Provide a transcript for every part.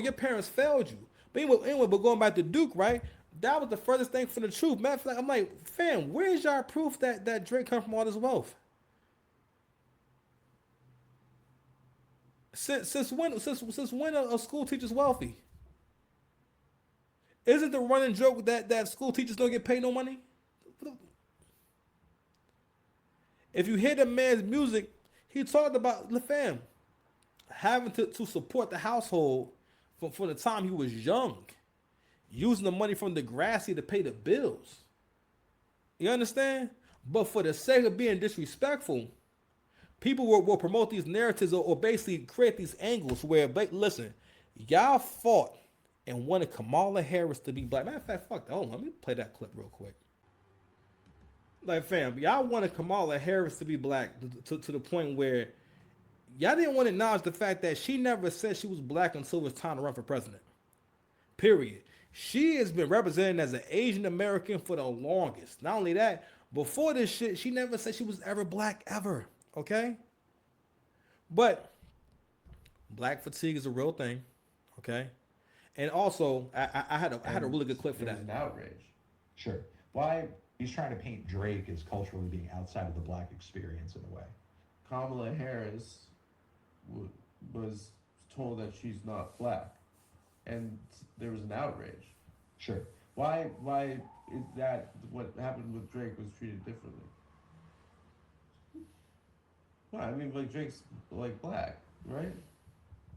your parents failed you. But going back to Duke, right? That was the furthest thing from the truth. Matter of fact, I'm like, fam, where's y'all proof that Drake come from all this wealth? Since when a school teacher's wealthy? Is it the running joke that school teachers don't get paid no money? If you hear the man's music, he talked about the fam having to support the household from the time he was young, using the money from the grassy to pay the bills. You understand? But for the sake of being disrespectful, people will promote these narratives or basically create these angles where, listen, y'all fought and wanted Kamala Harris to be black. Matter of fact, fuck that. Hold on, let me play that clip real quick. Like, fam, y'all wanted Kamala Harris to be black to the point where y'all didn't want to acknowledge the fact that she never said she was black until it was time to run for president. Period. She has been represented as an Asian American for the longest. Not only that, before this shit, she never said she was ever black ever. Okay? But black fatigue is a real thing. Okay? And also, I had a really good clip for that. It was an outrage. Sure. Why he's trying to paint Drake as culturally being outside of the black experience in a way. Kamala Harris was told that she's not black, and there was an outrage. Sure. Why is that what happened with Drake was treated differently? Well, I mean, like Drake's like black, right?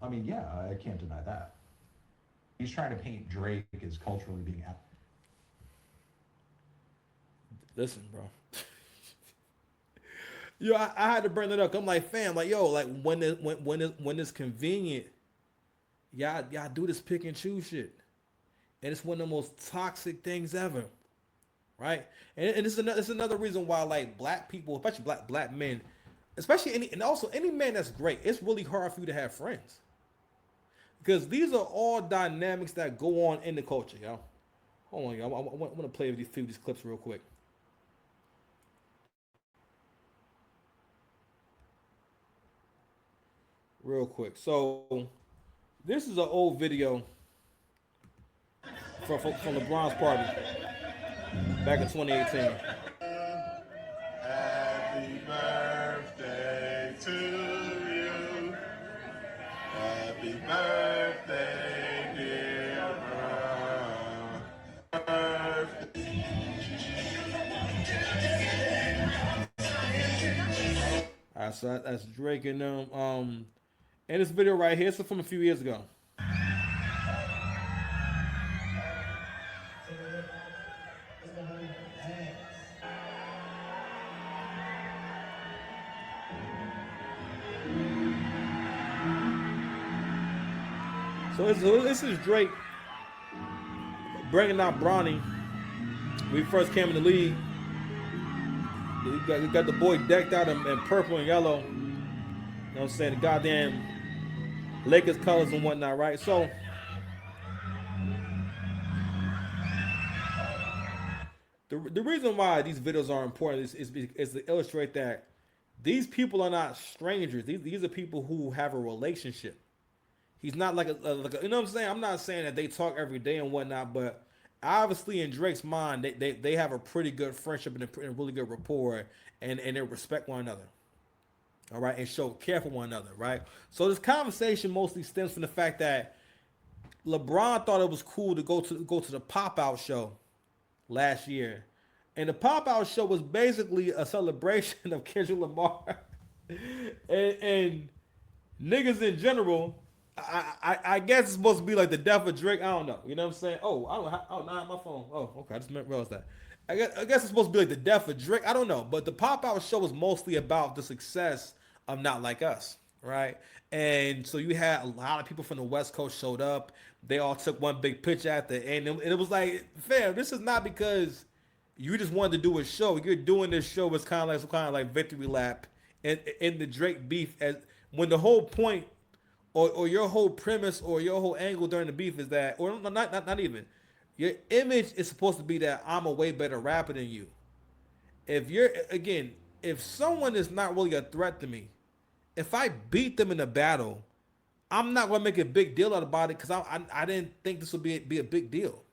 I mean, yeah, I can't deny that. He's trying to paint Drake as culturally being out. Listen, bro. Yo, I had to bring it up. I'm like, fam, like, yo, like when it's convenient, y'all do this pick and choose shit, and it's one of the most toxic things ever, right? And it's another reason why like black people, especially black men, especially any man that's great, it's really hard for you to have friends because these are all dynamics that go on in the culture, yo. Hold on, y'all. I want to play with these clips real quick. Real quick. So this is an old video from LeBron's party back in 2018. Happy birthday to you. Happy birthday, dear Birthday. All right, so that's Drake and them. And this video right here, it's from a few years ago. So this is Drake bringing out Bronny. When he first came in the league, he got the boy decked out in purple and yellow. You know what I'm saying? The goddamn Lakers colors and whatnot, right? So the reason why these videos are important is to illustrate that these people are not strangers. These are people who have a relationship. He's not like a you know what I'm saying? I'm not saying that they talk every day and whatnot, but obviously in Drake's mind, they have a pretty good friendship and a really good rapport, and they respect one another. All right, and show care for one another, right? So this conversation mostly stems from the fact that LeBron thought it was cool to go to the pop out show last year, and the pop out show was basically a celebration of Kendrick Lamar and niggas in general. I guess it's supposed to be like the death of Drake. I don't know. You know what I'm saying? Not my phone. Oh, okay. I just realized that. I guess it's supposed to be like the death of Drake. I don't know. But the pop out show was mostly about the success of Not Like Us, right? And so you had a lot of people from the West Coast showed up. They all took one big picture at the end. And it was like, fam, this is not because you just wanted to do a show. You're doing this show as kind of like some kind of like victory lap in the Drake beef, as when the whole point or your whole premise or your whole angle during the beef is that, or not even, your image is supposed to be that I'm a way better rapper than you. If someone is not really a threat to me, if I beat them in a battle, I'm not gonna make a big deal out about it because I didn't think this would be a big deal.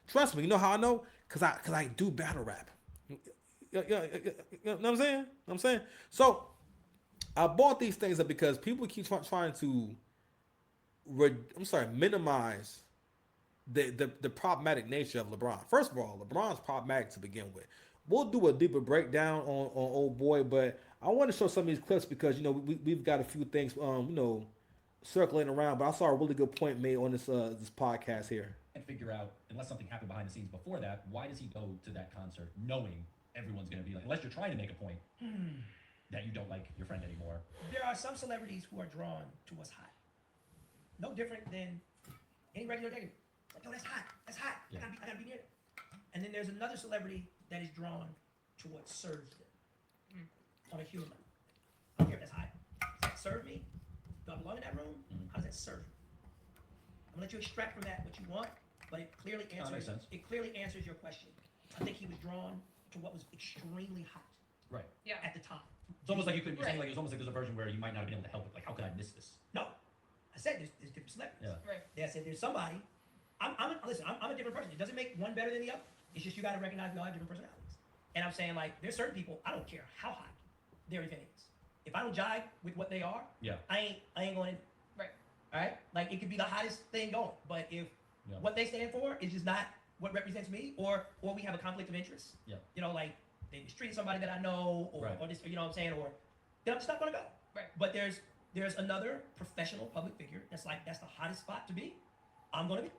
Trust me, you know how I know? Cause I do battle rap. You know what I'm saying? So I bought these things up because people keep trying to minimize the problematic nature of LeBron. First of all, LeBron's problematic to begin with. We'll do a deeper breakdown on old boy, but I want to show some of these clips because we've got a few things circling around. But I saw a really good point made on this podcast here. And figure out, unless something happened behind the scenes before that, why does he go to that concert knowing everyone's going to be like, unless you're trying to make a point that you don't like your friend anymore. There are some celebrities who are drawn to what's hot. No different than any regular day. Like, oh, that's hot. That's hot. Yeah. I gotta be near it. And then there's another celebrity that is drawn to what serves them on a human level. I don't care if that's hot. Does that serve me? Do I belong in that room? How does that serve me? I'm gonna let you extract from that what you want, but it clearly makes answers. sense. It clearly answers your question. I think he was drawn to what was extremely hot Right. Yeah. at the time. It's almost like you could be saying, Right. like, it's almost like there's a version where you might not have been able to help it. Like, how could I miss this? No, I said there's different celebrities. Yeah. Right. Yeah, I said there's somebody. Listen, I'm a different person. It doesn't make one better than the other. It's just you got to recognize we all have different personalities. And I'm saying, like, there's certain people, I don't care how hot their event is. If I don't jive with what they are, Yeah. I ain't going in. Right. All right? Like, it could be the hottest thing going, but if what they stand for is just not what represents me, or we have a conflict of interest, Yeah. like they mistreated somebody that I know, or this, you know what I'm saying, or then I'm just not going to go. Right. But there's another professional public figure that's the hottest spot to be. I'm going to be.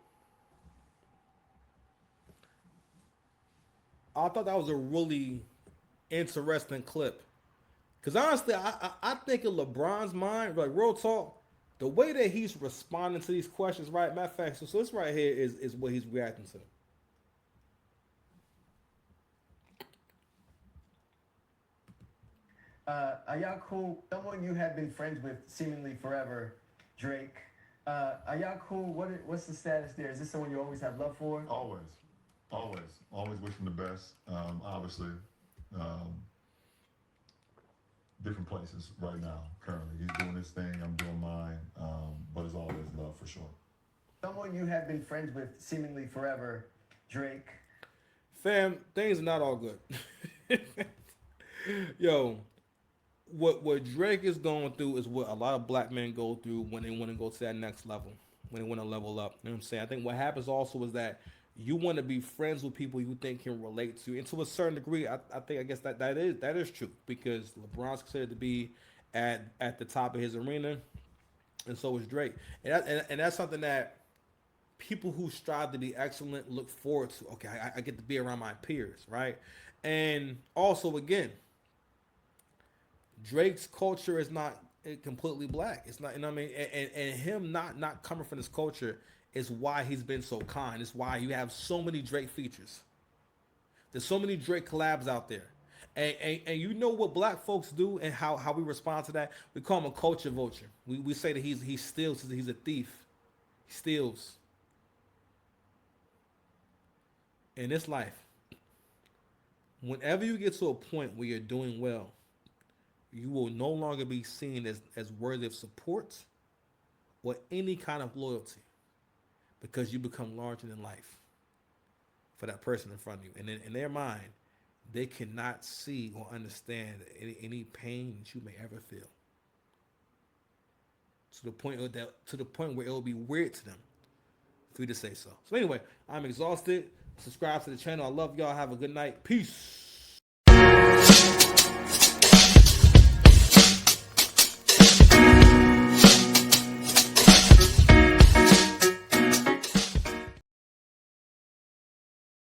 I thought that was a really interesting clip. Because honestly, I think in LeBron's mind, like real talk, the way that he's responding to these questions, right? Matter of fact, so this right here is what he's reacting to. Are y'all cool? Someone you have been friends with seemingly forever, Drake. Are y'all cool? What's the status there? Is this someone you always have love for? Always wish him the best. Obviously, different places right now. Currently, he's doing his thing. I'm doing mine. But it's always love for sure. Someone you have been friends with seemingly forever, Drake. Fam, things are not all good. Yo, what Drake is going through is what a lot of black men go through when they want to go to that next level, when they want to level up. You know what I'm saying? I think what happens also is that you want to be friends with people you think can relate to you. And to a certain degree, I guess that is true, because LeBron's considered to be at the top of his arena, and so is Drake. And that's something that people who strive to be excellent look forward to. Okay, I get to be around my peers, right? And also, again, Drake's culture is not completely black. It's not, you know what I mean? And him not coming from this culture is why he's been so kind. It's why you have so many Drake features. There's so many Drake collabs out there. And you know what black folks do and how we respond to that? We call him a culture vulture. We say that he steals, he's a thief. He steals. In this life, whenever you get to a point where you're doing well, you will no longer be seen as worthy of support or any kind of loyalty, because you become larger than life for that person in front of you. And in their mind, they cannot see or understand any pain that you may ever feel. To the point where it will be weird to them for you to say so. So anyway, I'm exhausted. Subscribe to the channel. I love y'all. Have a good night. Peace.